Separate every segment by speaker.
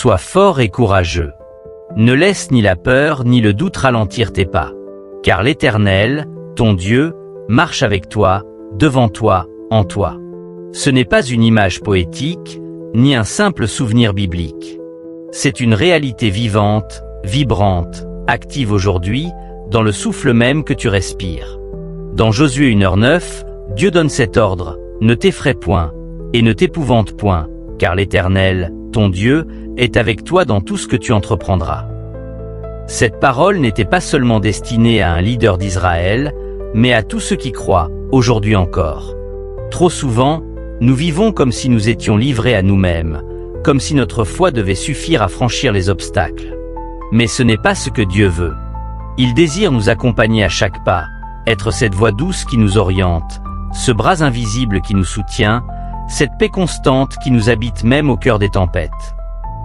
Speaker 1: Sois fort et courageux. Ne laisse ni la peur ni le doute ralentir tes pas. Car l'Éternel, ton Dieu, marche avec toi, devant toi, en toi. Ce n'est pas une image poétique, ni un simple souvenir biblique. C'est une réalité vivante, vibrante, active aujourd'hui, dans le souffle même que tu respires. Dans Josué 1h9, Dieu donne cet ordre, ne t'effraie point, et ne t'épouvante point, car l'Éternel, ton Dieu, est avec toi dans tout ce que tu entreprendras. Cette parole n'était pas seulement destinée à un leader d'Israël, mais à tous ceux qui croient, aujourd'hui encore. Trop souvent, nous vivons comme si nous étions livrés à nous-mêmes, comme si notre foi devait suffire à franchir les obstacles. Mais ce n'est pas ce que Dieu veut. Il désire nous accompagner à chaque pas, être cette voix douce qui nous oriente, ce bras invisible qui nous soutient, cette paix constante qui nous habite même au cœur des tempêtes.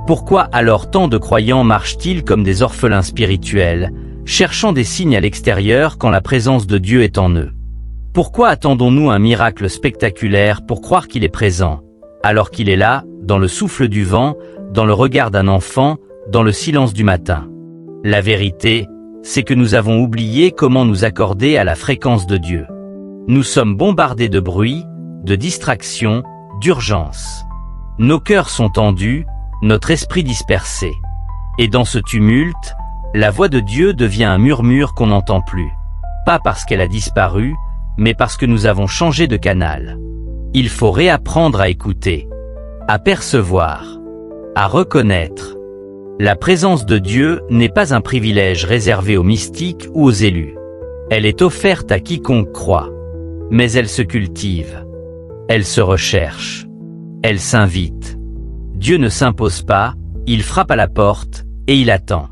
Speaker 1: Pourquoi alors tant de croyants marchent-ils comme des orphelins spirituels, cherchant des signes à l'extérieur quand la présence de Dieu est en eux? Pourquoi attendons-nous un miracle spectaculaire pour croire qu'il est présent, alors qu'il est là, dans le souffle du vent, dans le regard d'un enfant, dans le silence du matin? La vérité, c'est que nous avons oublié comment nous accorder à la fréquence de Dieu. Nous sommes bombardés de bruit, de distractions, d'urgence. Nos cœurs sont tendus, notre esprit dispersé. Et dans ce tumulte, la voix de Dieu devient un murmure qu'on n'entend plus. Pas parce qu'elle a disparu, mais parce que nous avons changé de canal. Il faut réapprendre à écouter, à percevoir, à reconnaître. La présence de Dieu n'est pas un privilège réservé aux mystiques ou aux élus. Elle est offerte à quiconque croit. Mais elle se cultive. Elle se recherche. Elle s'invite. Dieu ne s'impose pas, il frappe à la porte, et il attend.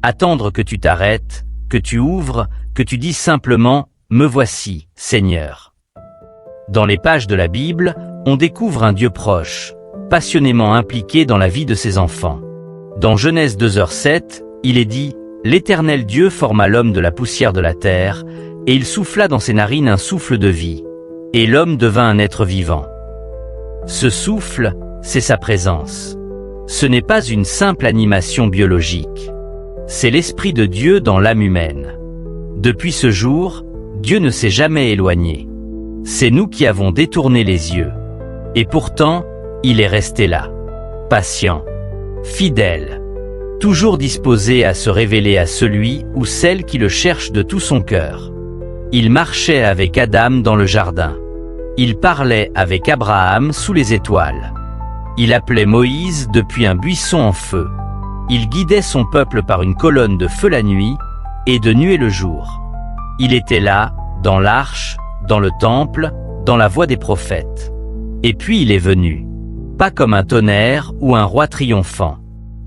Speaker 1: Attendre que tu t'arrêtes, que tu ouvres, que tu dises simplement « Me voici, Seigneur ». Dans les pages de la Bible, on découvre un Dieu proche, passionnément impliqué dans la vie de ses enfants. Dans Genèse 2h7, il est dit « L'Éternel Dieu forma l'homme de la poussière de la terre, et il souffla dans ses narines un souffle de vie. Et l'homme devint un être vivant. » Ce souffle, c'est sa présence. Ce n'est pas une simple animation biologique. C'est l'Esprit de Dieu dans l'âme humaine. Depuis ce jour, Dieu ne s'est jamais éloigné. C'est nous qui avons détourné les yeux. Et pourtant, il est resté là. Patient. Fidèle. Toujours disposé à se révéler à celui ou celle qui le cherche de tout son cœur. Il marchait avec Adam dans le jardin. Il parlait avec Abraham sous les étoiles. Il appelait Moïse depuis un buisson en feu. Il guidait son peuple par une colonne de feu la nuit et de nuée le jour. Il était là, dans l'arche, dans le temple, dans la voix des prophètes. Et puis il est venu. Pas comme un tonnerre ou un roi triomphant,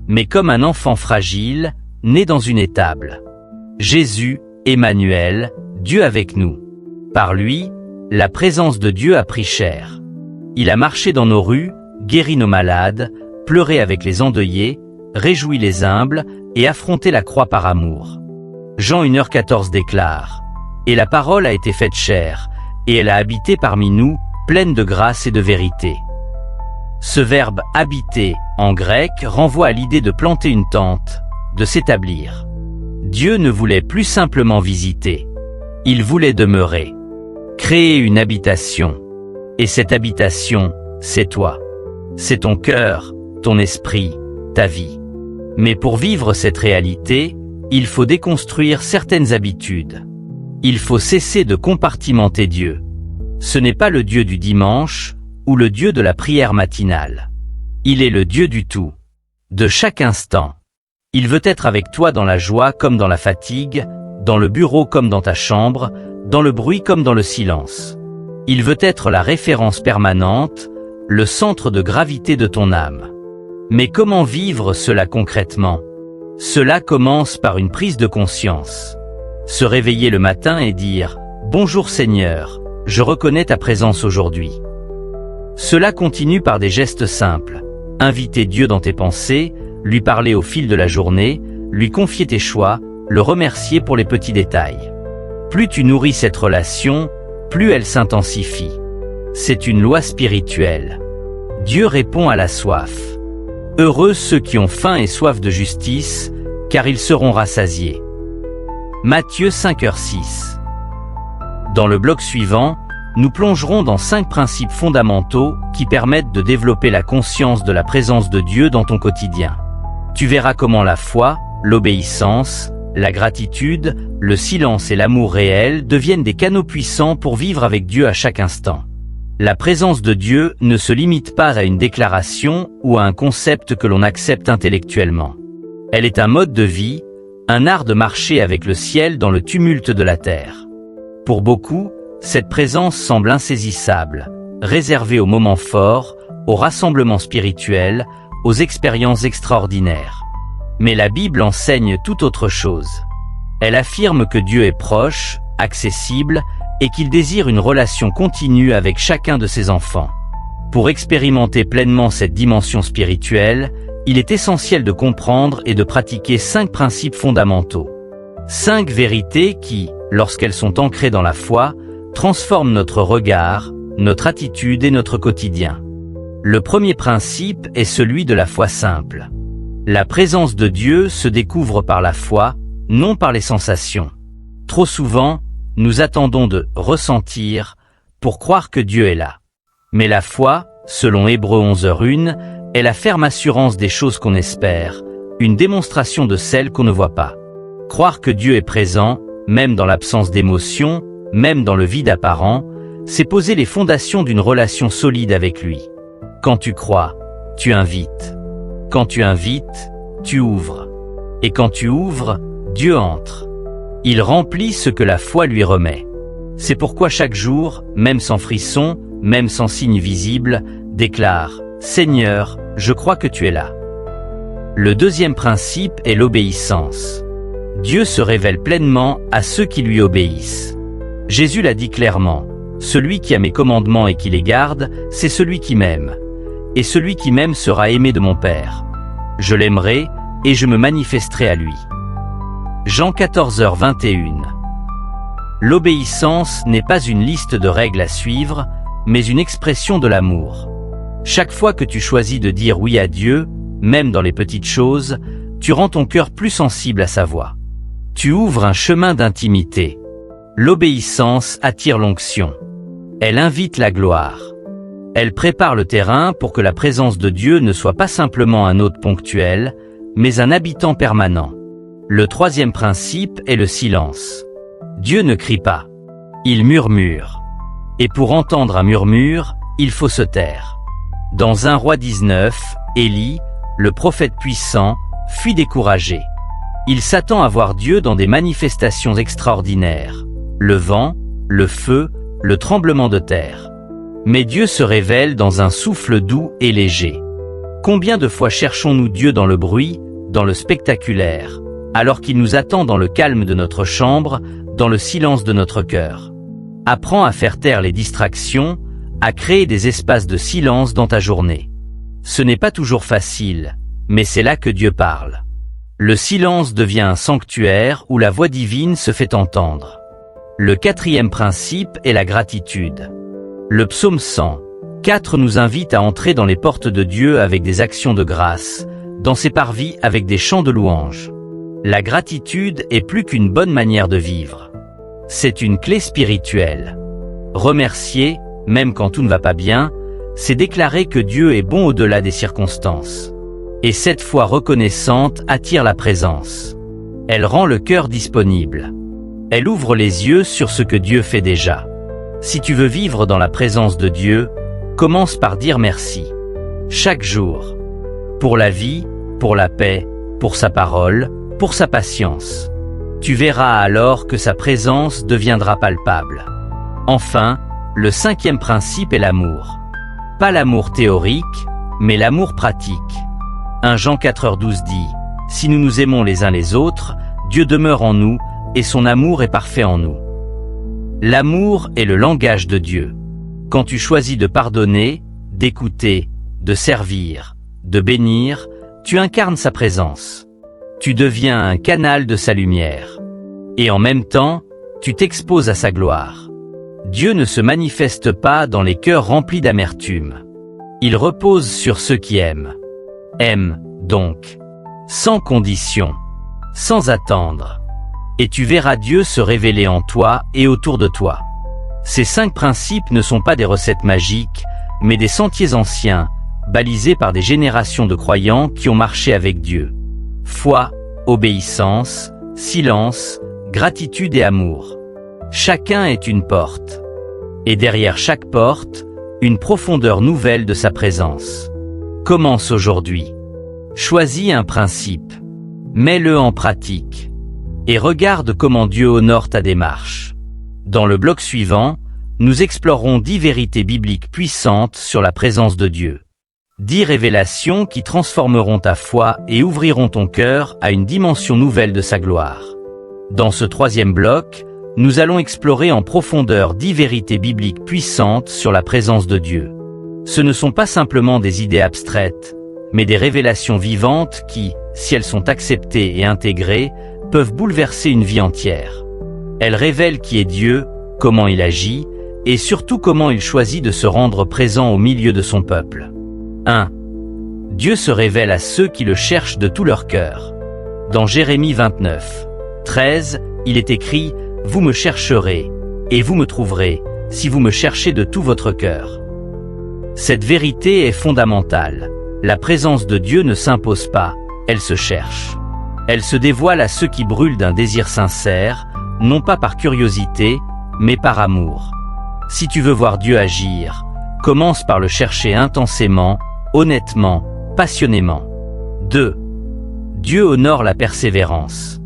Speaker 1: mais comme un enfant fragile, né dans une étable. Jésus, Emmanuel, Dieu avec nous. Par lui, la présence de Dieu a pris chair. Il a marché dans nos rues, guéri nos malades, pleuré avec les endeuillés, réjoui les humbles et affronté la croix par amour. Jean 1h14 déclare « Et la parole a été faite chair, et elle a habité parmi nous, pleine de grâce et de vérité. » Ce verbe « habiter » en grec renvoie à l'idée de planter une tente, de s'établir. Dieu ne voulait plus simplement visiter. Il voulait demeurer. Créer une habitation. Et cette habitation, c'est toi. C'est ton cœur, ton esprit, ta vie. Mais pour vivre cette réalité, il faut déconstruire certaines habitudes. Il faut cesser de compartimenter Dieu. Ce n'est pas le Dieu du dimanche, ou le Dieu de la prière matinale. Il est le Dieu du tout, de chaque instant. Il veut être avec toi dans la joie comme dans la fatigue, dans le bureau comme dans ta chambre, dans le bruit comme dans le silence. Il veut être la référence permanente, le centre de gravité de ton âme. Mais comment vivre cela concrètement? Cela commence par une prise de conscience. Se réveiller le matin et dire « Bonjour Seigneur, je reconnais ta présence aujourd'hui ». Cela continue par des gestes simples. Inviter Dieu dans tes pensées, lui parler au fil de la journée, lui confier tes choix, le remercier pour les petits détails. Plus tu nourris cette relation, plus elle s'intensifie. C'est une loi spirituelle. Dieu répond à la soif. Heureux ceux qui ont faim et soif de justice, car ils seront rassasiés. Matthieu 5h06. Dans le bloc suivant, nous plongerons dans 5 principes fondamentaux qui permettent de développer la conscience de la présence de Dieu dans ton quotidien. Tu verras comment la foi, l'obéissance, la gratitude, le silence et l'amour réel deviennent des canaux puissants pour vivre avec Dieu à chaque instant. La présence de Dieu ne se limite pas à une déclaration ou à un concept que l'on accepte intellectuellement. Elle est un mode de vie, un art de marcher avec le ciel dans le tumulte de la terre. Pour beaucoup, cette présence semble insaisissable, réservée aux moments forts, aux rassemblements spirituels, aux expériences extraordinaires. Mais la Bible enseigne tout autre chose. Elle affirme que Dieu est proche, accessible, et qu'il désire une relation continue avec chacun de ses enfants. Pour expérimenter pleinement cette dimension spirituelle, il est essentiel de comprendre et de pratiquer 5 principes fondamentaux. 5 vérités qui, lorsqu'elles sont ancrées dans la foi, transforment notre regard, notre attitude et notre quotidien. Le premier principe est celui de la foi simple. La présence de Dieu se découvre par la foi, non par les sensations. Trop souvent, nous attendons de ressentir pour croire que Dieu est là. Mais la foi, selon Hébreux 11h1, est la ferme assurance des choses qu'on espère, une démonstration de celles qu'on ne voit pas. Croire que Dieu est présent, même dans l'absence d'émotion, même dans le vide apparent, c'est poser les fondations d'une relation solide avec lui. Quand tu crois, tu invites. Quand tu invites, tu ouvres. Et quand tu ouvres, Dieu entre. Il remplit ce que la foi lui remet. C'est pourquoi chaque jour, même sans frisson, même sans signe visible, déclare « Seigneur, je crois que tu es là ». Le deuxième principe est l'obéissance. Dieu se révèle pleinement à ceux qui lui obéissent. Jésus l'a dit clairement, « Celui qui a mes commandements et qui les garde, c'est celui qui m'aime. Et celui qui m'aime sera aimé de mon Père. Je l'aimerai et je me manifesterai à lui. » Jean 14h21. L'obéissance n'est pas une liste de règles à suivre, mais une expression de l'amour. Chaque fois que tu choisis de dire oui à Dieu, même dans les petites choses, tu rends ton cœur plus sensible à sa voix. Tu ouvres un chemin d'intimité. L'obéissance attire l'onction. Elle invite la gloire. Elle prépare le terrain pour que la présence de Dieu ne soit pas simplement un hôte ponctuel, mais un habitant permanent. Le troisième principe est le silence. Dieu ne crie pas. Il murmure. Et pour entendre un murmure, il faut se taire. Dans 1 Roi 19, Élie, le prophète puissant, fuit découragé. Il s'attend à voir Dieu dans des manifestations extraordinaires. Le vent, le feu, le tremblement de terre. Mais Dieu se révèle dans un souffle doux et léger. Combien de fois cherchons-nous Dieu dans le bruit, dans le spectaculaire, alors qu'il nous attend dans le calme de notre chambre, dans le silence de notre cœur. Apprends à faire taire les distractions, à créer des espaces de silence dans ta journée. Ce n'est pas toujours facile, mais c'est là que Dieu parle. Le silence devient un sanctuaire où la voix divine se fait entendre. Le quatrième principe est la gratitude. Le psaume 104 nous invite à entrer dans les portes de Dieu avec des actions de grâce, dans ses parvis avec des chants de louange. La gratitude est plus qu'une bonne manière de vivre. C'est une clé spirituelle. Remercier, même quand tout ne va pas bien, c'est déclarer que Dieu est bon au-delà des circonstances. Et cette foi reconnaissante attire la présence. Elle rend le cœur disponible. Elle ouvre les yeux sur ce que Dieu fait déjà. Si tu veux vivre dans la présence de Dieu, commence par dire merci. Chaque jour. Pour la vie, pour la paix, pour sa parole, pour sa patience. Tu verras alors que sa présence deviendra palpable. Enfin, le cinquième principe est l'amour. Pas l'amour théorique, mais l'amour pratique. 1 Jean 4h12 dit « Si nous nous aimons les uns les autres, Dieu demeure en nous, et son amour est parfait en nous. » L'amour est le langage de Dieu. Quand tu choisis de pardonner, d'écouter, de servir, de bénir, tu incarnes sa présence. Tu deviens un canal de sa lumière. Et en même temps, tu t'exposes à sa gloire. Dieu ne se manifeste pas dans les cœurs remplis d'amertume. Il repose sur ceux qui aiment. Aime, donc. Sans condition. Sans attendre. Et tu verras Dieu se révéler en toi et autour de toi. Ces 5 principes ne sont pas des recettes magiques, mais des sentiers anciens, balisés par des générations de croyants qui ont marché avec Dieu. Foi, obéissance, silence, gratitude et amour. Chacun est une porte. Et derrière chaque porte, une profondeur nouvelle de sa présence. Commence aujourd'hui. Choisis un principe. Mets-le en pratique. Et regarde comment Dieu honore ta démarche. Dans le bloc suivant, nous explorerons 10 vérités bibliques puissantes sur la présence de Dieu. 10 révélations qui transformeront ta foi et ouvriront ton cœur à une dimension nouvelle de sa gloire. Dans ce 3e bloc, nous allons explorer en profondeur 10 vérités bibliques puissantes sur la présence de Dieu. Ce ne sont pas simplement des idées abstraites, mais des révélations vivantes qui, si elles sont acceptées et intégrées, peuvent bouleverser une vie entière. Elles révèlent qui est Dieu, comment il agit, et surtout comment il choisit de se rendre présent au milieu de son peuple. 1. Dieu se révèle à ceux qui le cherchent de tout leur cœur. Dans Jérémie 29, 13, il est écrit « Vous me chercherez, et vous me trouverez, si vous me cherchez de tout votre cœur. » Cette vérité est fondamentale. La présence de Dieu ne s'impose pas, elle se cherche. Elle se dévoile à ceux qui brûlent d'un désir sincère, non pas par curiosité, mais par amour. Si tu veux voir Dieu agir, commence par le chercher intensément, honnêtement, passionnément. 2. Dieu honore la persévérance.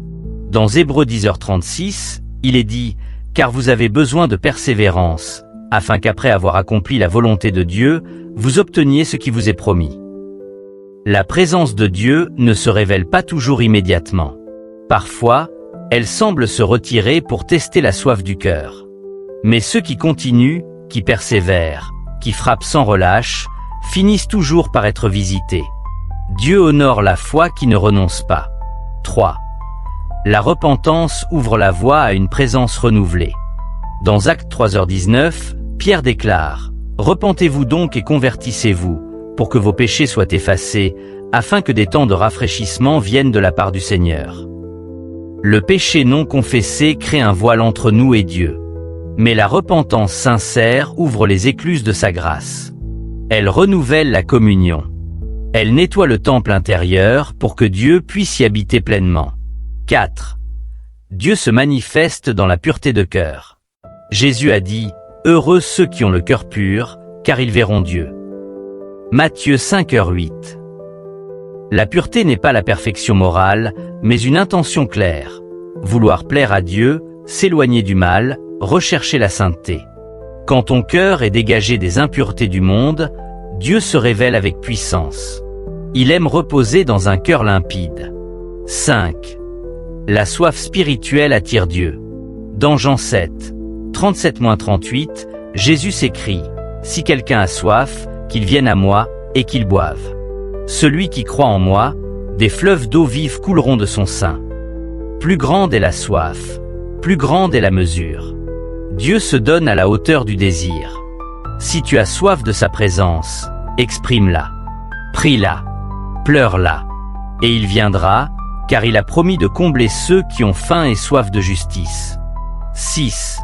Speaker 1: Dans Hébreux 10h36, il est dit « Car vous avez besoin de persévérance, afin qu'après avoir accompli la volonté de Dieu, vous obteniez ce qui vous est promis. » La présence de Dieu ne se révèle pas toujours immédiatement. Parfois, elle semble se retirer pour tester la soif du cœur. Mais ceux qui continuent, qui persévèrent, qui frappent sans relâche, finissent toujours par être visités. Dieu honore la foi qui ne renonce pas. 3. La repentance ouvre la voie à une présence renouvelée. Dans Actes 3h19, Pierre déclare « Repentez-vous donc et convertissez-vous, pour que vos péchés soient effacés, afin que des temps de rafraîchissement viennent de la part du Seigneur. » Le péché non confessé crée un voile entre nous et Dieu. Mais la repentance sincère ouvre les écluses de sa grâce. Elle renouvelle la communion. Elle nettoie le temple intérieur pour que Dieu puisse y habiter pleinement. 4. Dieu se manifeste dans la pureté de cœur. Jésus a dit « Heureux ceux qui ont le cœur pur, car ils verront Dieu. » Matthieu 5h8. La pureté n'est pas la perfection morale, mais une intention claire. Vouloir plaire à Dieu, s'éloigner du mal, rechercher la sainteté. Quand ton cœur est dégagé des impuretés du monde, Dieu se révèle avec puissance. Il aime reposer dans un cœur limpide. 5. La soif spirituelle attire Dieu. Dans Jean 7, 37-38, Jésus s'écrie « Si quelqu'un a soif, qu'il vienne à moi, et qu'il boive. Celui qui croit en moi, des fleuves d'eau vive couleront de son sein. » Plus grande est la soif, plus grande est la mesure. Dieu se donne à la hauteur du désir. Si tu as soif de sa présence, exprime-la. Prie-la. Pleure-la. Et il viendra, car il a promis de combler ceux qui ont faim et soif de justice. 6.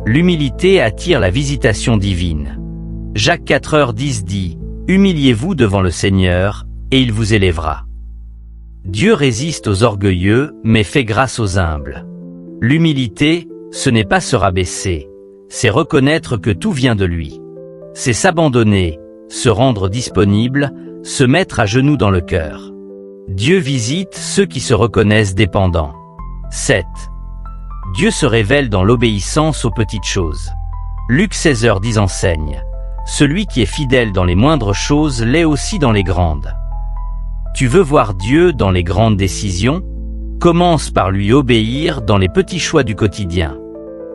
Speaker 1: L'humilité attire la visitation divine. Jacques 4h10 dit « Humiliez-vous devant le Seigneur, et il vous élèvera. » Dieu résiste aux orgueilleux, mais fait grâce aux humbles. L'humilité, ce n'est pas se rabaisser, c'est reconnaître que tout vient de lui. C'est s'abandonner, se rendre disponible, se mettre à genoux dans le cœur. Dieu visite ceux qui se reconnaissent dépendants. 7. Dieu se révèle dans l'obéissance aux petites choses. Luc 16h10 enseigne « Celui qui est fidèle dans les moindres choses l'est aussi dans les grandes. » Tu veux voir Dieu dans les grandes décisions? Commence par lui obéir dans les petits choix du quotidien.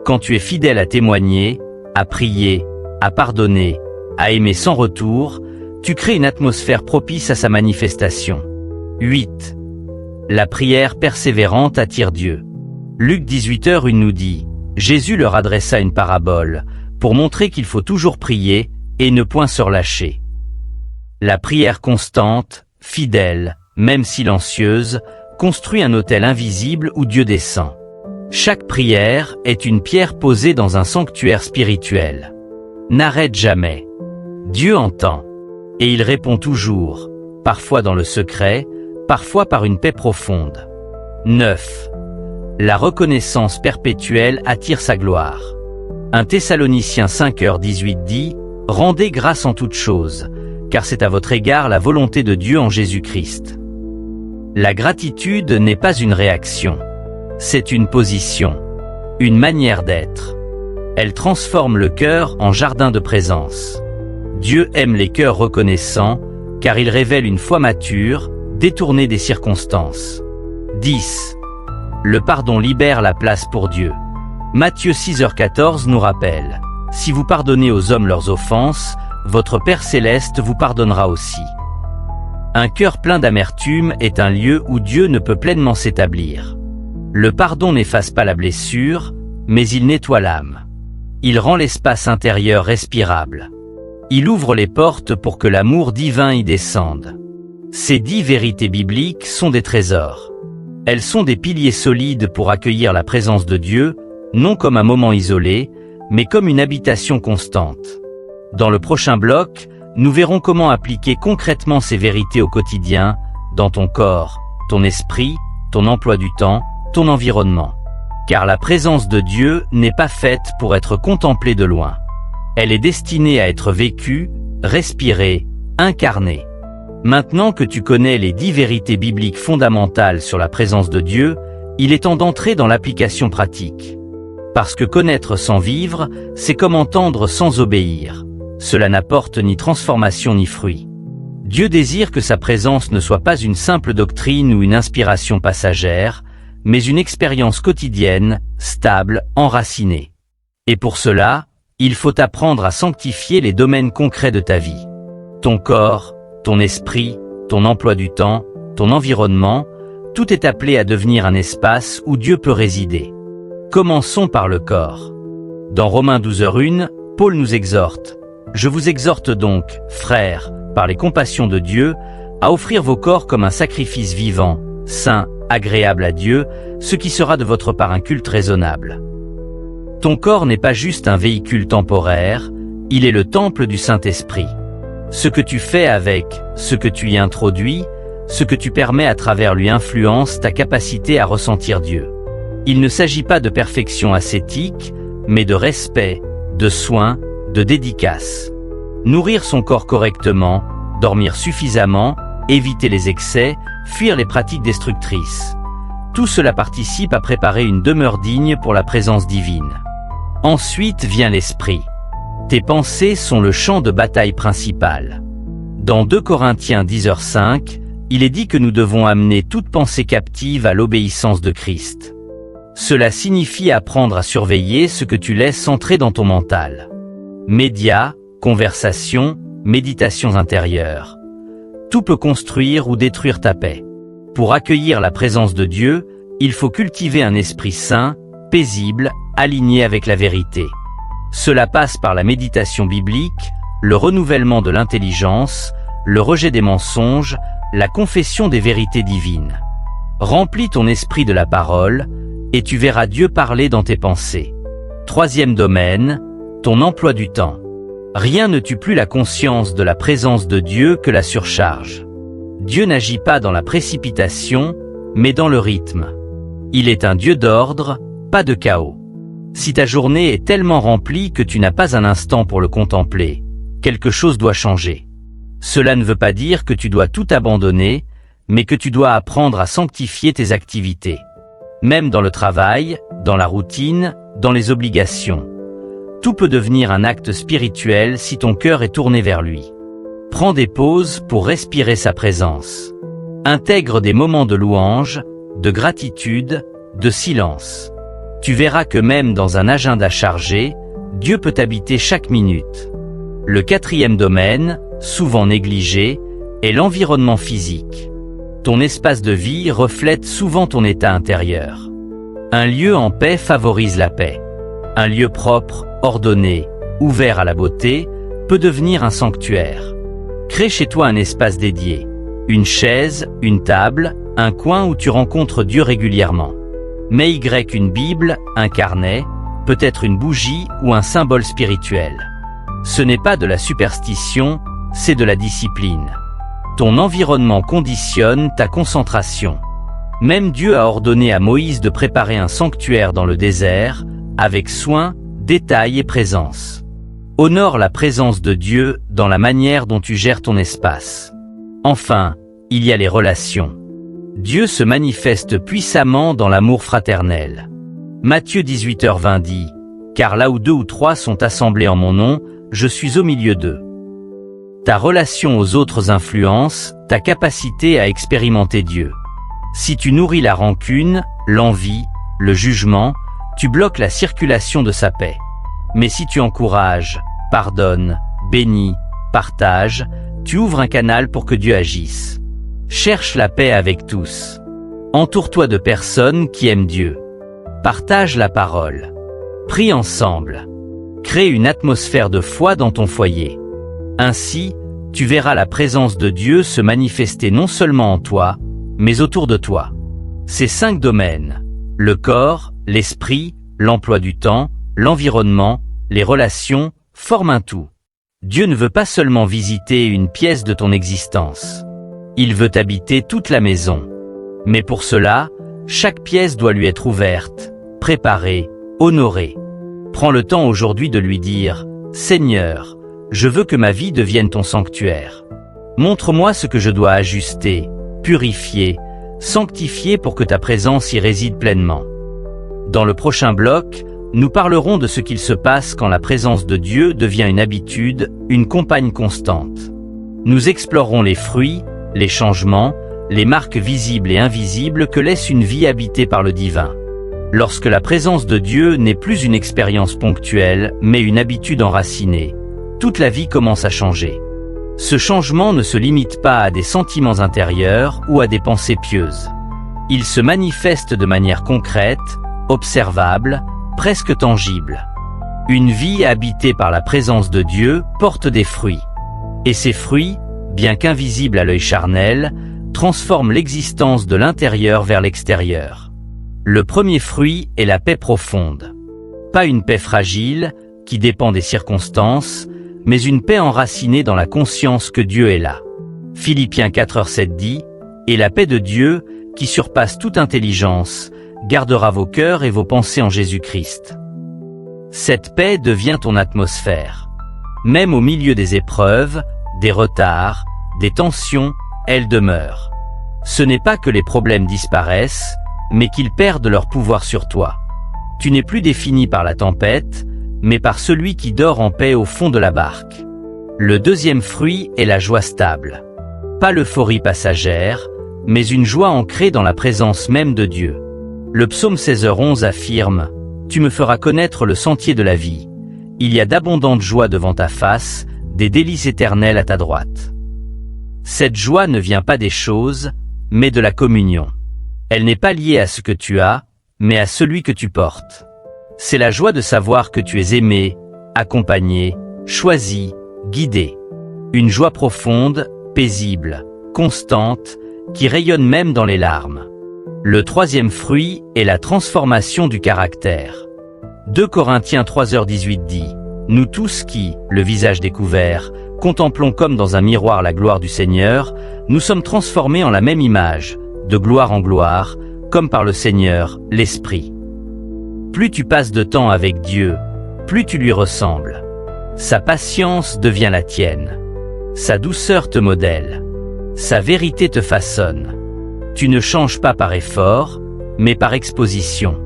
Speaker 1: Quand tu es fidèle à témoigner, à prier, à pardonner, à aimer sans retour, tu crées une atmosphère propice à sa manifestation. 8. La prière persévérante attire Dieu. Luc 18h1 nous dit « Jésus leur adressa une parabole, pour montrer qu'il faut toujours prier et ne point se relâcher. » La prière constante fidèle, même silencieuse, construit un autel invisible où Dieu descend. Chaque prière est une pierre posée dans un sanctuaire spirituel. N'arrête jamais. Dieu entend. Et il répond toujours, parfois dans le secret, parfois par une paix profonde. 9. La reconnaissance perpétuelle attire sa gloire. 1 Thessaloniciens 5h18 dit « Rendez grâce en toutes choses, car c'est à votre égard la volonté de Dieu en Jésus-Christ. » La gratitude n'est pas une réaction. C'est une position, une manière d'être. Elle transforme le cœur en jardin de présence. Dieu aime les cœurs reconnaissants, car il révèle une foi mature, détournée des circonstances. 10. Le pardon libère la place pour Dieu. Matthieu 6h14 nous rappelle « Si vous pardonnez aux hommes leurs offenses, votre Père céleste vous pardonnera aussi. » Un cœur plein d'amertume est un lieu où Dieu ne peut pleinement s'établir. Le pardon n'efface pas la blessure, mais il nettoie l'âme. Il rend l'espace intérieur respirable. Il ouvre les portes pour que l'amour divin y descende. Ces 10 vérités bibliques sont des trésors. Elles sont des piliers solides pour accueillir la présence de Dieu, non comme un moment isolé, mais comme une habitation constante. Dans le prochain bloc, nous verrons comment appliquer concrètement ces vérités au quotidien, dans ton corps, ton esprit, ton emploi du temps, ton environnement. Car la présence de Dieu n'est pas faite pour être contemplée de loin. Elle est destinée à être vécue, respirée, incarnée. Maintenant que tu connais les 10 vérités bibliques fondamentales sur la présence de Dieu, il est temps d'entrer dans l'application pratique. Parce que connaître sans vivre, c'est comme entendre sans obéir. Cela n'apporte ni transformation ni fruit. Dieu désire que sa présence ne soit pas une simple doctrine ou une inspiration passagère, mais une expérience quotidienne, stable, enracinée. Et pour cela, il faut apprendre à sanctifier les domaines concrets de ta vie. Ton corps, ton esprit, ton emploi du temps, ton environnement, tout est appelé à devenir un espace où Dieu peut résider. Commençons par le corps. Dans Romains 12h1, Paul nous exhorte « Je vous exhorte donc, frères, par les compassions de Dieu, à offrir vos corps comme un sacrifice vivant, saint, agréable à Dieu, ce qui sera de votre part un culte raisonnable. » Ton corps n'est pas juste un véhicule temporaire, il est le temple du Saint-Esprit. Ce que tu fais avec, ce que tu y introduis, ce que tu permets à travers lui influence ta capacité à ressentir Dieu. Il ne s'agit pas de perfection ascétique, mais de respect, de soin, de dédicace. Nourrir son corps correctement, dormir suffisamment, éviter les excès, fuir les pratiques destructrices. Tout cela participe à préparer une demeure digne pour la présence divine. Ensuite vient l'esprit. Tes pensées sont le champ de bataille principal. Dans 2 Corinthiens 10h5, il est dit que nous devons amener toute pensée captive à l'obéissance de Christ. Cela signifie apprendre à surveiller ce que tu laisses entrer dans ton mental. Médias, conversations, méditations intérieures. Tout peut construire ou détruire ta paix. Pour accueillir la présence de Dieu, il faut cultiver un esprit sain, paisible, aligné avec la vérité. Cela passe par la méditation biblique, le renouvellement de l'intelligence, le rejet des mensonges, la confession des vérités divines. Remplis ton esprit de la parole, et tu verras Dieu parler dans tes pensées. 3e domaine, ton emploi du temps. Rien ne tue plus la conscience de la présence de Dieu que la surcharge. Dieu n'agit pas dans la précipitation, mais dans le rythme. Il est un Dieu d'ordre, pas de chaos. Si ta journée est tellement remplie que tu n'as pas un instant pour le contempler, quelque chose doit changer. Cela ne veut pas dire que tu dois tout abandonner, mais que tu dois apprendre à sanctifier tes activités. Même dans le travail, dans la routine, dans les obligations. Tout peut devenir un acte spirituel si ton cœur est tourné vers lui. Prends des pauses pour respirer sa présence. Intègre des moments de louange, de gratitude, de silence. Tu verras que même dans un agenda chargé, Dieu peut habiter chaque minute. Le 4e domaine, souvent négligé, est l'environnement physique. Ton espace de vie reflète souvent ton état intérieur. Un lieu en paix favorise la paix. Un lieu propre, ordonné, ouvert à la beauté, peut devenir un sanctuaire. Crée chez toi un espace dédié. une chaise, une table, un coin où tu rencontres Dieu régulièrement. Mets Y une Bible, un carnet, peut-être une bougie ou un symbole spirituel. Ce n'est pas de la superstition, c'est de la discipline. Ton environnement conditionne ta concentration. Même Dieu a ordonné à Moïse de préparer un sanctuaire dans le désert, avec soin, détail et présence. Honore la présence de Dieu dans la manière dont tu gères ton espace. Enfin, il y a les relations. Dieu se manifeste puissamment dans l'amour fraternel. Matthieu 18h20 dit « Car là où 2 ou 3 sont assemblés en mon nom, je suis au milieu d'eux. » Ta relation aux autres influence ta capacité à expérimenter Dieu. Si tu nourris la rancune, l'envie, le jugement, tu bloques la circulation de sa paix. Mais si tu encourages, pardonnes, bénis, partages, tu ouvres un canal pour que Dieu agisse. Cherche la paix avec tous. Entoure-toi de personnes qui aiment Dieu. Partage la parole. Prie ensemble. Crée une atmosphère de foi dans ton foyer. Ainsi, tu verras la présence de Dieu se manifester non seulement en toi, mais autour de toi. Ces 5 domaines, le corps, l'esprit, l'emploi du temps, l'environnement, les relations, forment un tout. Dieu ne veut pas seulement visiter une pièce de ton existence. Il veut habiter toute la maison. Mais pour cela, chaque pièce doit lui être ouverte, préparée, honorée. Prends le temps aujourd'hui de lui dire « Seigneur, je veux que ma vie devienne ton sanctuaire. Montre-moi ce que je dois ajuster, purifier, sanctifier pour que ta présence y réside pleinement. » Dans le prochain bloc, nous parlerons de ce qu'il se passe quand la présence de Dieu devient une habitude, une compagne constante. Nous explorerons les fruits, les changements, les marques visibles et invisibles que laisse une vie habitée par le divin. Lorsque la présence de Dieu n'est plus une expérience ponctuelle, mais une habitude enracinée, toute la vie commence à changer. Ce changement ne se limite pas à des sentiments intérieurs ou à des pensées pieuses. Il se manifeste de manière concrète, observable, presque tangible. Une vie habitée par la présence de Dieu porte des fruits. Et ces fruits, bien qu'invisibles à l'œil charnel, transforment l'existence de l'intérieur vers l'extérieur. Le premier fruit est la paix profonde. Pas une paix fragile, qui dépend des circonstances, mais une paix enracinée dans la conscience que Dieu est là. Philippiens 4h7 dit « Et la paix de Dieu, qui surpasse toute intelligence, gardera vos cœurs et vos pensées en Jésus-Christ. » Cette paix devient ton atmosphère. Même au milieu des épreuves, des retards, des tensions, elle demeure. Ce n'est pas que les problèmes disparaissent, mais qu'ils perdent leur pouvoir sur toi. Tu n'es plus défini par la tempête, mais par celui qui dort en paix au fond de la barque. Le deuxième fruit est la joie stable. Pas l'euphorie passagère, mais une joie ancrée dans la présence même de Dieu. Le psaume 16h11 affirme « Tu me feras connaître le sentier de la vie. Il y a d'abondantes joies devant ta face, des délices éternelles à ta droite. » Cette joie ne vient pas des choses, mais de la communion. Elle n'est pas liée à ce que tu as, mais à celui que tu portes. C'est la joie de savoir que tu es aimé, accompagné, choisi, guidé. Une joie profonde, paisible, constante, qui rayonne même dans les larmes. Le troisième fruit est la transformation du caractère. 2 Corinthiens 3h18 dit « Nous tous qui, le visage découvert, contemplons comme dans un miroir la gloire du Seigneur, nous sommes transformés en la même image, de gloire en gloire, comme par le Seigneur, l'Esprit. » Plus tu passes de temps avec Dieu, plus tu lui ressembles. Sa patience devient la tienne. Sa douceur te modèle. Sa vérité te façonne. Tu ne changes pas par effort, mais par exposition.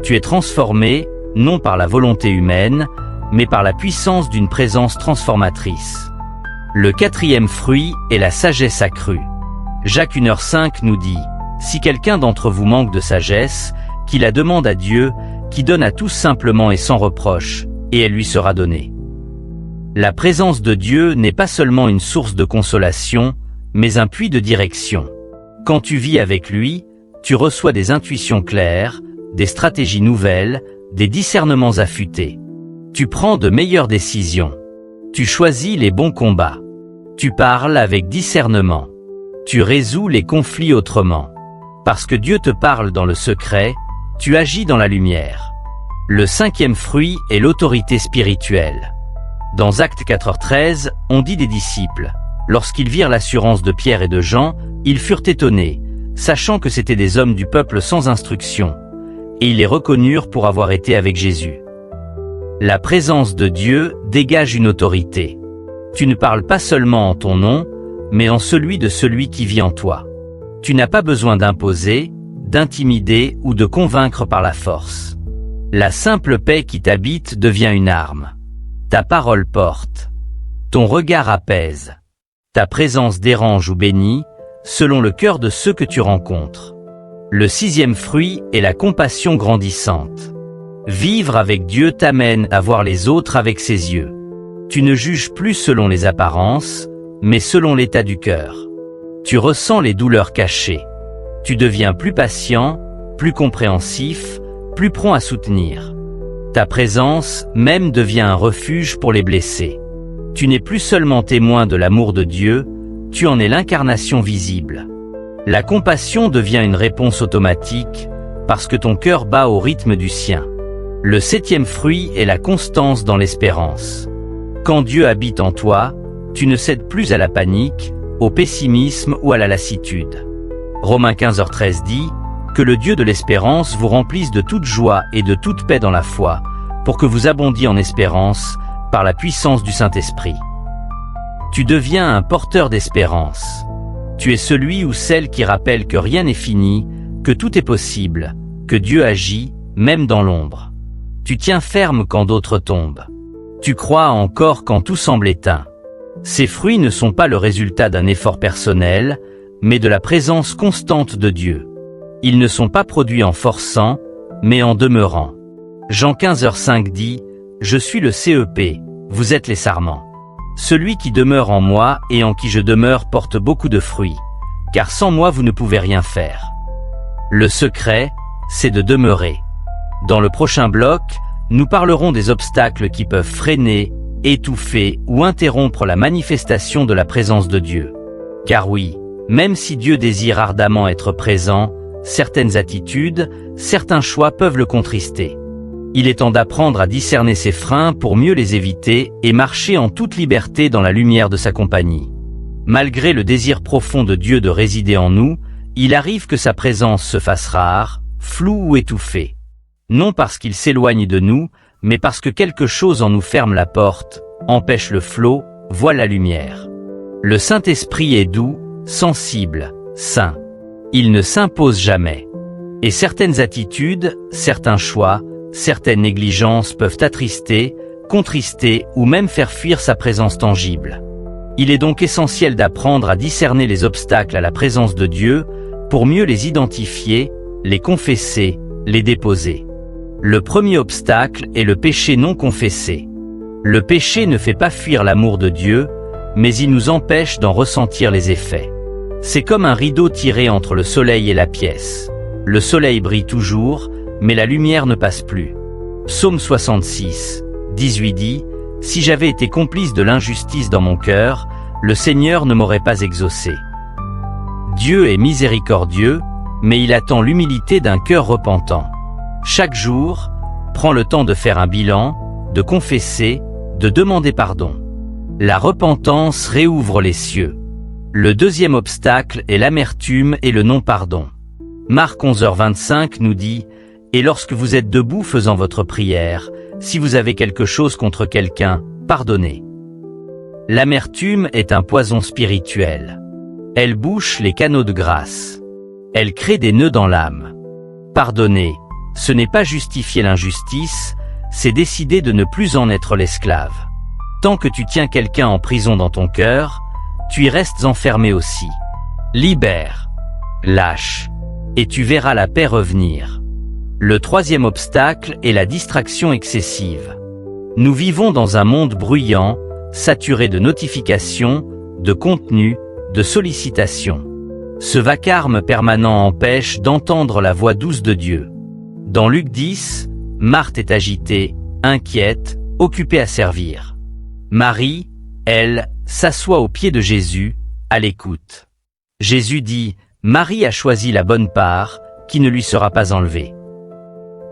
Speaker 1: Tu es transformé, non par la volonté humaine, mais par la puissance d'une présence transformatrice. Le quatrième fruit est la sagesse accrue. Jacques 1h5 nous dit « Si quelqu'un d'entre vous manque de sagesse, qu'il la demande à Dieu, qui donne à tous simplement et sans reproche, et elle lui sera donnée. » La présence de Dieu n'est pas seulement une source de consolation, mais un puits de direction. Quand tu vis avec lui, tu reçois des intuitions claires, des stratégies nouvelles, des discernements affûtés. Tu prends de meilleures décisions. Tu choisis les bons combats. Tu parles avec discernement. Tu résous les conflits autrement. Parce que Dieu te parle dans le secret, tu agis dans la lumière. Le 5e fruit est l'autorité spirituelle. Dans Actes 4h13, on dit des disciples. Lorsqu'ils virent l'assurance de Pierre et de Jean, ils furent étonnés, sachant que c'étaient des hommes du peuple sans instruction. Et ils les reconnurent pour avoir été avec Jésus. La présence de Dieu dégage une autorité. Tu ne parles pas seulement en ton nom, mais en celui de celui qui vit en toi. Tu n'as pas besoin d'imposer, d'intimider ou de convaincre par la force. La simple paix qui t'habite devient une arme. Ta parole porte. Ton regard apaise. Ta présence dérange ou bénit, selon le cœur de ceux que tu rencontres. Le 6e fruit est la compassion grandissante. Vivre avec Dieu t'amène à voir les autres avec ses yeux. Tu ne juges plus selon les apparences, mais selon l'état du cœur. Tu ressens les douleurs cachées. Tu deviens plus patient, plus compréhensif, plus prompt à soutenir. Ta présence même devient un refuge pour les blessés. Tu n'es plus seulement témoin de l'amour de Dieu, tu en es l'incarnation visible. La compassion devient une réponse automatique, parce que ton cœur bat au rythme du sien. Le 7e fruit est la constance dans l'espérance. Quand Dieu habite en toi, tu ne cèdes plus à la panique, au pessimisme ou à la lassitude. Romains 15h13 dit « Que le Dieu de l'espérance vous remplisse de toute joie et de toute paix dans la foi, pour que vous abondiez en espérance, par la puissance du Saint-Esprit. » Tu deviens un porteur d'espérance. Tu es celui ou celle qui rappelle que rien n'est fini, que tout est possible, que Dieu agit, même dans l'ombre. Tu tiens ferme quand d'autres tombent. Tu crois encore quand tout semble éteint. Ces fruits ne sont pas le résultat d'un effort personnel, mais de la présence constante de Dieu. Ils ne sont pas produits en forçant, mais en demeurant. Jean 15h5 dit « Je suis le CEP, vous êtes les sarments. Celui qui demeure en moi et en qui je demeure porte beaucoup de fruits, car sans moi vous ne pouvez rien faire. » Le secret, c'est de demeurer. Dans le prochain bloc, nous parlerons des obstacles qui peuvent freiner, étouffer ou interrompre la manifestation de la présence de Dieu. Car oui, même si Dieu désire ardemment être présent, certaines attitudes, certains choix peuvent le contrister. Il est temps d'apprendre à discerner ces freins pour mieux les éviter et marcher en toute liberté dans la lumière de sa compagnie. Malgré le désir profond de Dieu de résider en nous, il arrive que sa présence se fasse rare, floue ou étouffée. Non parce qu'il s'éloigne de nous, mais parce que quelque chose en nous ferme la porte, empêche le flot, voile la lumière. Le Saint-Esprit est doux, sensible, saint. Il ne s'impose jamais. Et certaines attitudes, certains choix, certaines négligences peuvent attrister, contrister ou même faire fuir sa présence tangible. Il est donc essentiel d'apprendre à discerner les obstacles à la présence de Dieu pour mieux les identifier, les confesser, les déposer. Le premier obstacle est le péché non confessé. Le péché ne fait pas fuir l'amour de Dieu, mais il nous empêche d'en ressentir les effets. C'est comme un rideau tiré entre le soleil et la pièce. Le soleil brille toujours, mais la lumière ne passe plus. Psaume 66, 18 dit « Si j'avais été complice de l'injustice dans mon cœur, le Seigneur ne m'aurait pas exaucé. » Dieu est miséricordieux, mais il attend l'humilité d'un cœur repentant. Chaque jour, prends le temps de faire un bilan, de confesser, de demander pardon. La repentance réouvre les cieux. Le deuxième obstacle est l'amertume et le non-pardon. Marc 11h25 nous dit « Et lorsque vous êtes debout faisant votre prière, si vous avez quelque chose contre quelqu'un, pardonnez. » L'amertume est un poison spirituel. Elle bouche les canaux de grâce. Elle crée des nœuds dans l'âme. Pardonner, ce n'est pas justifier l'injustice, c'est décider de ne plus en être l'esclave. Tant que tu tiens quelqu'un en prison dans ton cœur, tu y restes enfermé aussi. Libère, lâche, et tu verras la paix revenir. Le troisième obstacle est la distraction excessive. Nous vivons dans un monde bruyant, saturé de notifications, de contenus, de sollicitations. Ce vacarme permanent empêche d'entendre la voix douce de Dieu. Dans Luc 10, Marthe est agitée, inquiète, occupée à servir. Marie, elle, s'assoit aux pieds de Jésus, à l'écoute. Jésus dit, Marie a choisi la bonne part, qui ne lui sera pas enlevée.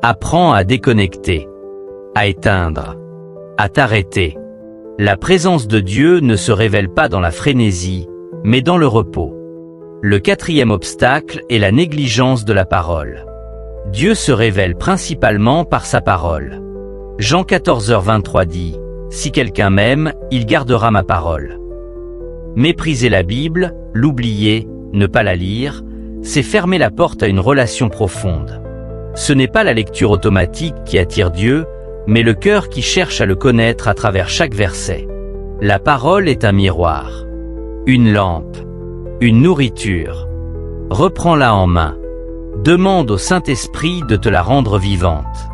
Speaker 1: Apprends à déconnecter, à éteindre, à t'arrêter. La présence de Dieu ne se révèle pas dans la frénésie, mais dans le repos. Le quatrième obstacle est la négligence de la parole. Dieu se révèle principalement par sa parole. Jean 14h23 dit, « Si quelqu'un m'aime, il gardera ma parole. » Mépriser la Bible, l'oublier, ne pas la lire, c'est fermer la porte à une relation profonde. Ce n'est pas la lecture automatique qui attire Dieu, mais le cœur qui cherche à le connaître à travers chaque verset. La parole est un miroir, une lampe, une nourriture. Reprends-la en main. Demande au Saint-Esprit de te la rendre vivante.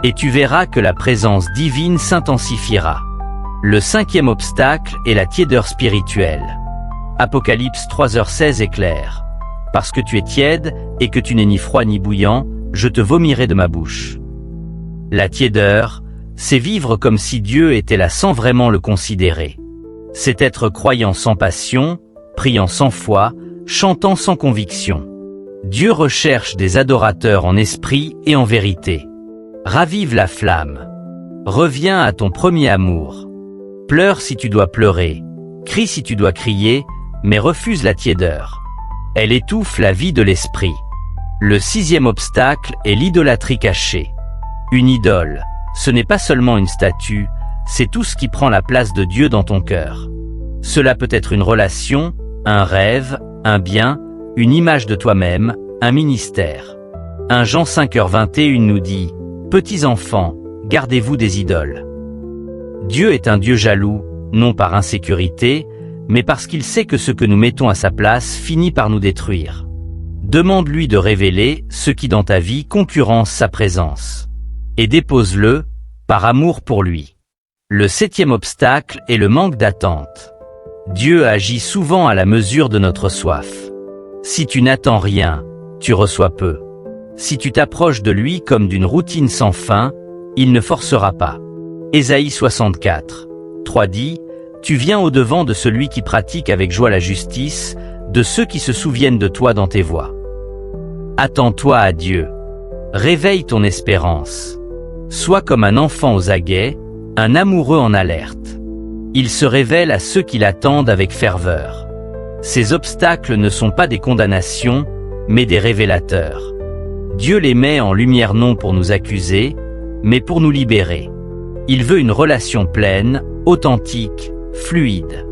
Speaker 1: Et tu verras que la présence divine s'intensifiera. Le cinquième obstacle est la tiédeur spirituelle. Apocalypse 3h16 est clair. Parce que tu es tiède et que tu n'es ni froid ni bouillant, je te vomirai de ma bouche. La tiédeur, c'est vivre comme si Dieu était là sans vraiment le considérer. C'est être croyant sans passion, priant sans foi, chantant sans conviction. Dieu recherche des adorateurs en esprit et en vérité. Ravive la flamme. Reviens à ton premier amour. Pleure si tu dois pleurer, crie si tu dois crier, mais refuse la tiédeur. Elle étouffe la vie de l'esprit. Le sixième obstacle est l'idolâtrie cachée. Une idole, ce n'est pas seulement une statue, c'est tout ce qui prend la place de Dieu dans ton cœur. Cela peut être une relation, un rêve, un bien, une image de toi-même, un ministère. 1 Jean 5h21 nous dit, « Petits enfants, gardez-vous des idoles. » Dieu est un Dieu jaloux, non par insécurité, mais parce qu'il sait que ce que nous mettons à sa place finit par nous détruire. Demande-lui de révéler ce qui dans ta vie concurrence sa présence. Et dépose-le, par amour pour lui. Le septième obstacle est le manque d'attente. Dieu agit souvent à la mesure de notre soif. Si tu n'attends rien, tu reçois peu. Si tu t'approches de lui comme d'une routine sans fin, il ne forcera pas. Ésaïe 64, 3 dit, « Tu viens au-devant de celui qui pratique avec joie la justice, de ceux qui se souviennent de toi dans tes voies. » Attends-toi à Dieu. Réveille ton espérance. Sois comme un enfant aux aguets, un amoureux en alerte. Il se révèle à ceux qui l'attendent avec ferveur. Ces obstacles ne sont pas des condamnations, mais des révélateurs. Dieu les met en lumière non pour nous accuser, mais pour nous libérer. Il veut une relation pleine, authentique, fluide.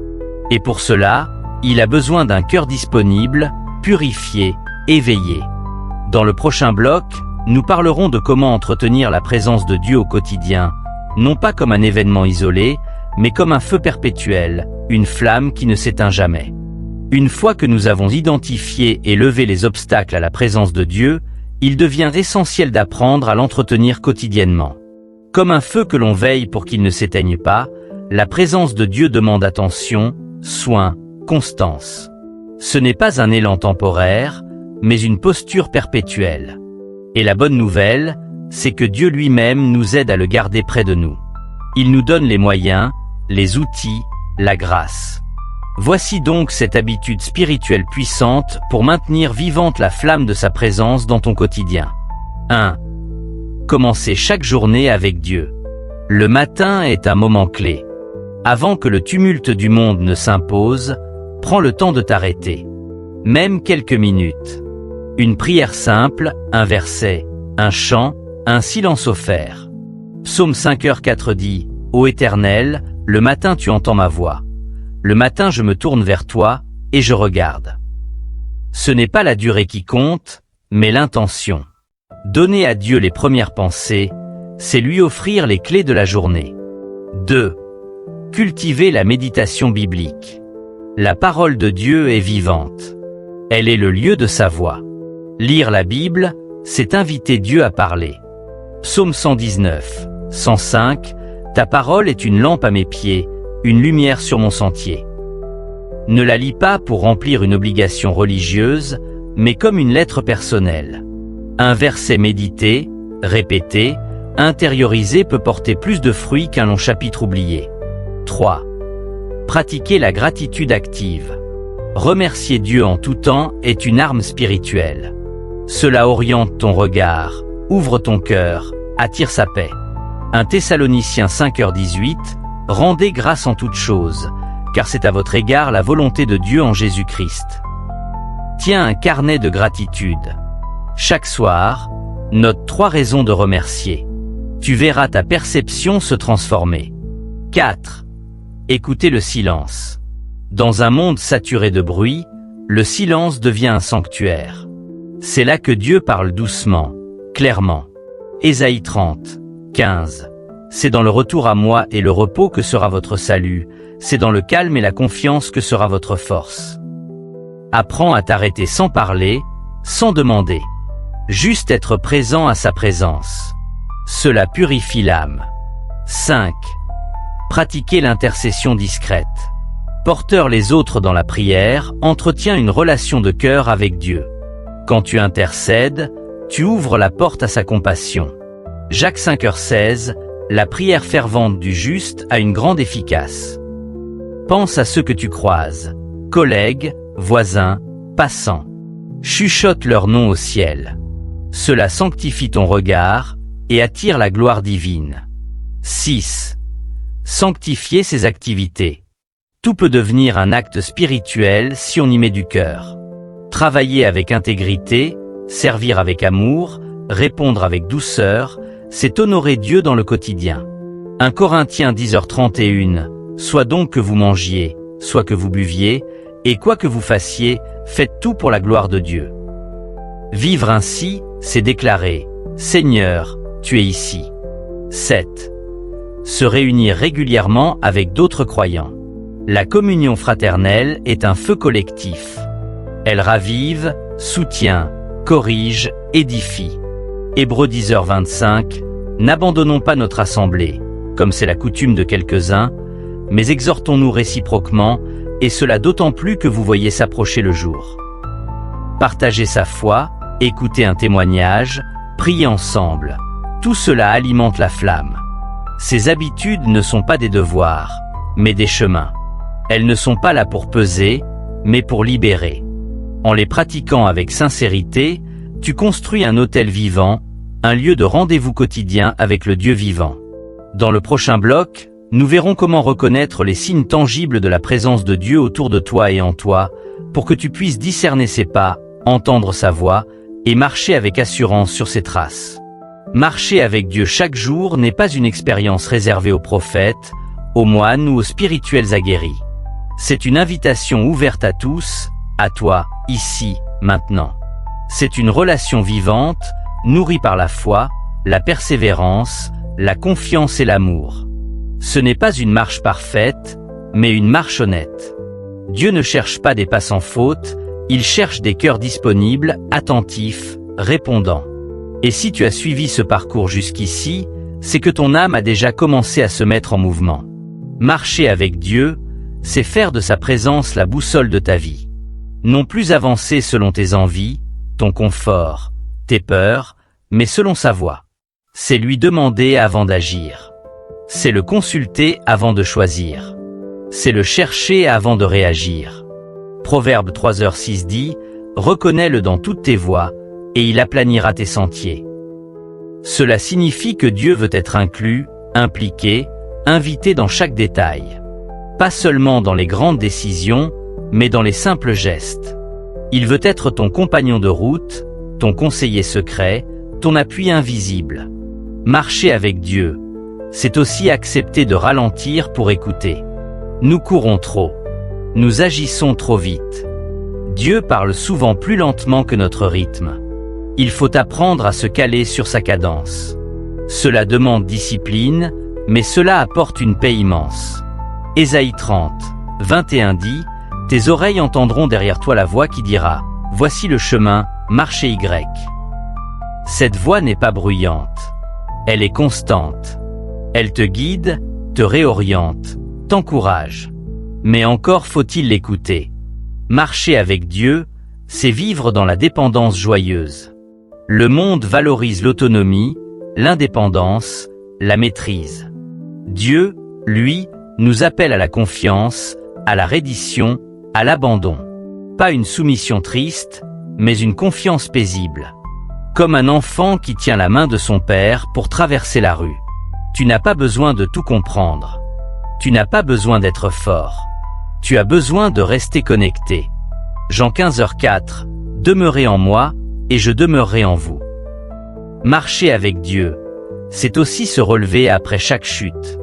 Speaker 1: Et pour cela, il a besoin d'un cœur disponible, purifié, éveillé. Dans le prochain bloc, nous parlerons de comment entretenir la présence de Dieu au quotidien, non pas comme un événement isolé, mais comme un feu perpétuel, une flamme qui ne s'éteint jamais. Une fois que nous avons identifié et levé les obstacles à la présence de Dieu, il devient essentiel d'apprendre à l'entretenir quotidiennement. Comme un feu que l'on veille pour qu'il ne s'éteigne pas, la présence de Dieu demande attention, soin, constance. Ce n'est pas un élan temporaire, mais une posture perpétuelle. Et la bonne nouvelle, c'est que Dieu lui-même nous aide à le garder près de nous. Il nous donne les moyens, les outils, la grâce. Voici donc cette habitude spirituelle puissante pour maintenir vivante la flamme de sa présence dans ton quotidien. 1. Commencer chaque journée avec Dieu. Le matin est un moment clé. Avant que le tumulte du monde ne s'impose, prends le temps de t'arrêter. Même quelques minutes. Une prière simple, un verset, un chant, un silence offert. Psaume 5h4 dit, « Ô Éternel, le matin tu entends ma voix. Le matin je me tourne vers toi, et je regarde. » Ce n'est pas la durée qui compte, mais l'intention. Donner à Dieu les premières pensées, c'est lui offrir les clés de la journée. 2. Cultiver la méditation biblique. La parole de Dieu est vivante. Elle est le lieu de sa voix. Lire la Bible, c'est inviter Dieu à parler. Psaume 119, 105, « Ta parole est une lampe à mes pieds, une lumière sur mon sentier. » Ne la lis pas pour remplir une obligation religieuse, mais comme une lettre personnelle. Un verset médité, répété, intériorisé peut porter plus de fruits qu'un long chapitre oublié. 3. Pratiquer la gratitude active. Remercier Dieu en tout temps est une arme spirituelle. Cela oriente ton regard, ouvre ton cœur, attire sa paix. 1 Thessaloniciens 5h18, rendez grâce en toutes choses, car c'est à votre égard la volonté de Dieu en Jésus-Christ. Tiens un carnet de gratitude. Chaque soir, note 3 raisons de remercier. Tu verras ta perception se transformer. 4. Écoutez le silence. Dans un monde saturé de bruit, le silence devient un sanctuaire. C'est là que Dieu parle doucement, clairement. Ésaïe 30, 15. C'est dans le retour à moi et le repos que sera votre salut, c'est dans le calme et la confiance que sera votre force. Apprends à t'arrêter sans parler, sans demander. Juste être présent à sa présence. Cela purifie l'âme. 5. Pratiquer l'intercession discrète. Porteur les autres dans la prière, entretiens une relation de cœur avec Dieu. Quand tu intercèdes, tu ouvres la porte à sa compassion. Jacques 5h16, la prière fervente du juste a une grande efficace. Pense à ceux que tu croises, collègues, voisins, passants. Chuchote leur nom au ciel. Cela sanctifie ton regard et attire la gloire divine. 6. Sanctifier ses activités. Tout peut devenir un acte spirituel si on y met du cœur. Travailler avec intégrité, servir avec amour, répondre avec douceur, c'est honorer Dieu dans le quotidien. 1 Corinthiens 10h31, soit donc que vous mangiez, soit que vous buviez, et quoi que vous fassiez, faites tout pour la gloire de Dieu. Vivre ainsi, c'est déclarer « Seigneur, tu es ici ». 7. Se réunir régulièrement avec d'autres croyants. La communion fraternelle est un feu collectif. Elle ravive, soutient, corrige, édifie. Hébreux 10h25, n'abandonnons pas notre assemblée, comme c'est la coutume de quelques-uns, mais exhortons-nous réciproquement, et cela d'autant plus que vous voyez s'approcher le jour. Partager sa foi, écouter un témoignage, prier ensemble, tout cela alimente la flamme. Ces habitudes ne sont pas des devoirs, mais des chemins. Elles ne sont pas là pour peser, mais pour libérer. En les pratiquant avec sincérité, tu construis un autel vivant, un lieu de rendez-vous quotidien avec le Dieu vivant. Dans le prochain bloc, nous verrons comment reconnaître les signes tangibles de la présence de Dieu autour de toi et en toi, pour que tu puisses discerner ses pas, entendre sa voix, et marcher avec assurance sur ses traces. Marcher avec Dieu chaque jour n'est pas une expérience réservée aux prophètes, aux moines ou aux spirituels aguerris. C'est une invitation ouverte à tous, à toi, ici, maintenant. C'est une relation vivante, nourrie par la foi, la persévérance, la confiance et l'amour. Ce n'est pas une marche parfaite, mais une marche honnête. Dieu ne cherche pas des pas sans faute, il cherche des cœurs disponibles, attentifs, répondants. Et si tu as suivi ce parcours jusqu'ici, c'est que ton âme a déjà commencé à se mettre en mouvement. Marcher avec Dieu, c'est faire de sa présence la boussole de ta vie. Non plus avancer selon tes envies, ton confort, tes peurs, mais selon sa voix. C'est lui demander avant d'agir. C'est le consulter avant de choisir. C'est le chercher avant de réagir. Proverbe 3h6 dit, « Reconnais-le dans toutes tes voies, et il aplanira tes sentiers. » Cela signifie que Dieu veut être inclus, impliqué, invité dans chaque détail. Pas seulement dans les grandes décisions, mais dans les simples gestes. Il veut être ton compagnon de route, ton conseiller secret, ton appui invisible. Marcher avec Dieu, c'est aussi accepter de ralentir pour écouter. Nous courons trop. Nous agissons trop vite. Dieu parle souvent plus lentement que notre rythme. Il faut apprendre à se caler sur sa cadence. Cela demande discipline, mais cela apporte une paix immense. Ésaïe 30, 21 dit, « Tes oreilles entendront derrière toi la voix qui dira, « Voici le chemin, marchez Y. » Cette voix n'est pas bruyante. Elle est constante. Elle te guide, te réoriente, t'encourage. Mais encore faut-il l'écouter. Marcher avec Dieu, c'est vivre dans la dépendance joyeuse. Le monde valorise l'autonomie, l'indépendance, la maîtrise. Dieu, lui, nous appelle à la confiance, à la reddition, à l'abandon. Pas une soumission triste, mais une confiance paisible. Comme un enfant qui tient la main de son père pour traverser la rue. Tu n'as pas besoin de tout comprendre. Tu n'as pas besoin d'être fort. Tu as besoin de rester connecté. Jean 15h4, demeurez en moi, et je demeurerai en vous. Marcher avec Dieu, c'est aussi se relever après chaque chute.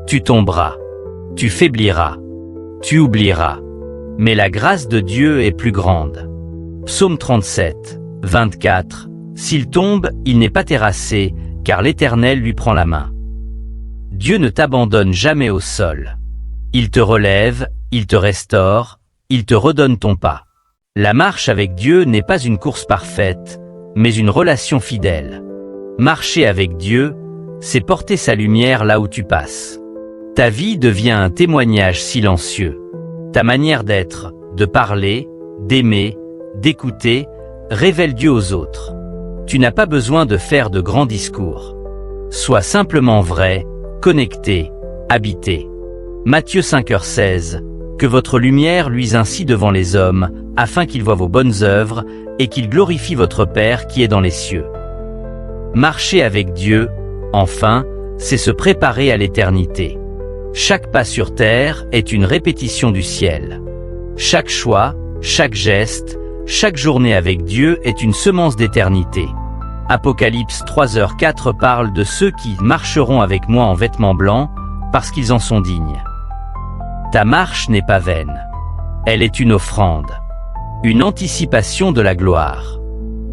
Speaker 1: Tu tomberas. Tu faibliras. Tu oublieras. Mais la grâce de Dieu est plus grande. Psaume 37, 24. S'il tombe, il n'est pas terrassé, car l'Éternel lui prend la main. Dieu ne t'abandonne jamais au sol. Il te relève, il te restaure, il te redonne ton pas. La marche avec Dieu n'est pas une course parfaite, mais une relation fidèle. Marcher avec Dieu, c'est porter sa lumière là où tu passes. Ta vie devient un témoignage silencieux. Ta manière d'être, de parler, d'aimer, d'écouter, révèle Dieu aux autres. Tu n'as pas besoin de faire de grands discours. Sois simplement vrai, connecté, habité. Matthieu 5h16. Que votre lumière luise ainsi devant les hommes, afin qu'ils voient vos bonnes œuvres, et qu'ils glorifient votre Père qui est dans les cieux. Marcher avec Dieu, enfin, c'est se préparer à l'éternité. Chaque pas sur terre est une répétition du ciel. Chaque choix, chaque geste, chaque journée avec Dieu est une semence d'éternité. Apocalypse 3h4 parle de ceux qui marcheront avec moi en vêtements blancs, parce qu'ils en sont dignes. Ta marche n'est pas vaine. Elle est une offrande. Une anticipation de la gloire.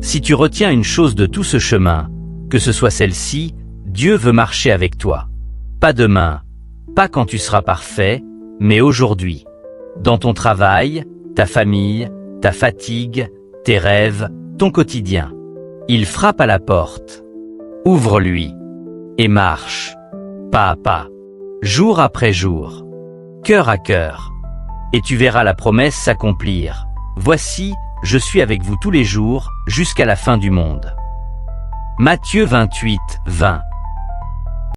Speaker 1: Si tu retiens une chose de tout ce chemin, que ce soit celle-ci, Dieu veut marcher avec toi. Pas demain, pas quand tu seras parfait, mais aujourd'hui. Dans ton travail, ta famille, ta fatigue, tes rêves, ton quotidien. Il frappe à la porte. Ouvre-lui. Et marche. Pas à pas. Jour après jour. Cœur à cœur. Et tu verras la promesse s'accomplir. Voici, je suis avec vous tous les jours, jusqu'à la fin du monde. Matthieu 28, 20.